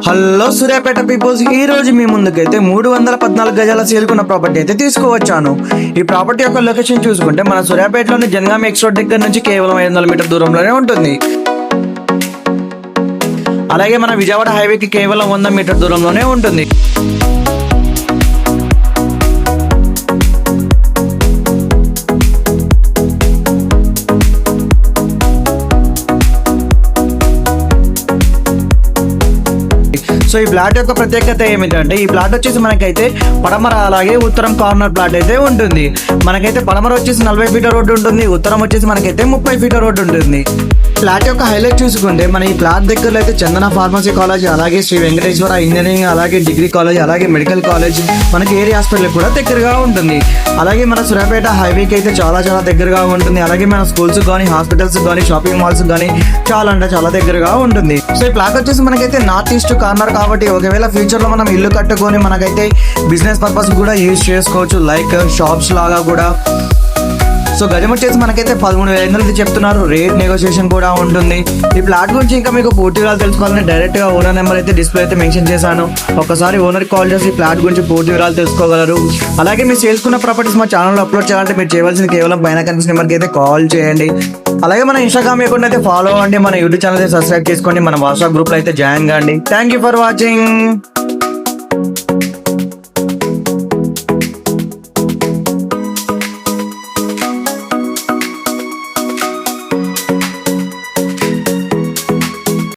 Hello Suryapet peoples, ఈ రోజు మీ ముందుకైతే 314 గజాల సేల్కున్న ప్రాపర్టీ అయితే తీసుకువచ్చాను. ఈ ప్రాపర్టీ యొక్క లొకేషన్ చూసుకుంటే మన సూర్యాపేటలోని జనగామ ఎక్స్ రోడ్ దగ్గర నుంచి కేవలం 500 మీటర్ దూరంలోనే ఉంటుంది. అలాగే మన విజయవాడ హైవేకి కేవలం 100 మీటర్ దూరంలోనే ఉంటుంది. సో ఈ ప్లాట్ యొక్క ప్రత్యేకత ఏమిటంటే, ఈ ప్లాట్ వచ్చేసి మనకైతే పడమర అలాగే ఉత్తరం కార్నర్ ప్లాట్ అయితే ఉంటుంది. మనకైతే పడమర వచ్చేసి 40 ఫీట్ల రోడ్డు ఉంటుంది, ఉత్తరం వచ్చేసి మనకైతే 30 ఫీట్ల రోడ్డు ఉంటుంది. ప్లాట్ యొక్క హైలైట్ చూసుకుంటే మన ఈ ప్లాట్ దగ్గరలో అయితే చందన ఫార్మసీ కాలేజ్, అలాగే శ్రీ వెంకటేశ్వర ఇంజనీరింగ్, అలాగే డిగ్రీ కాలేజ్, అలాగే మెడికల్ కాలేజ్ మనకి ఏరియా హాస్పిటల్ కూడా దగ్గరగా ఉంటుంది. అలాగే మన సూర్యాపేట హైవేకి అయితే చాలా దగ్గరగా ఉంటుంది. అలాగే మన స్కూల్స్ కానీ, హాస్పిటల్స్ కానీ, షాపింగ్ మాల్స్ కానీ చాలా అంటే చాలా దగ్గరగా ఉంటుంది. సో ఈ ప్లాట్ వచ్చేసి మనకైతే నార్త్ ఈస్ట్ కార్నర్ కాబట్టి ఒకవేళ ఫ్యూచర్ లో మనం ఇల్లు కట్టుకొని మనకైతే బిజినెస్ పర్పస్ కూడా యూజ్ చేసుకోవచ్చు, లైక్ షాప్స్ లాగా కూడా. సో గజం వచ్చేసి మనకైతే 13,500 చెప్తున్నారు. రేట్ నెగోషియేషన్ కూడా ఉంటుంది. ఈ ప్లాట్ గురించి ఇంకా మీకు పూర్తి వివరాలు తెలుసుకోవాలని డైరెక్ట్ గా ఓనర్ నెంబర్ అయితే డిస్ప్లే అయితే మెన్షన్ చేశాను. ఒకసారి ఓనర్ కాల్ చేసి ఈ ప్లాట్ గురించి పూర్తి వివరాలు తెలుసుకోగలరు. అలాగే మీరు చేసుకున్న ప్రాపర్టీస్ మా ఛానల్లో అప్లోడ్ చేయాలంటే మీరు చేయవలసింది కేవలం పైన కనిపిస్తున్న నెంబర్కి అయితే కాల్ చేయండి. అలాగే మన ఇన్స్టాగ్రామ్ అకౌంట్ అయితే ఫాలో అవ్వండి, మన యూట్యూబ్ ఛానల్ అయితే సబ్స్క్రైబ్ చేసుకోండి, మన వాట్సాప్ గ్రూప్ లో అయితే జాయిన్ కాండి. Thank you for watching.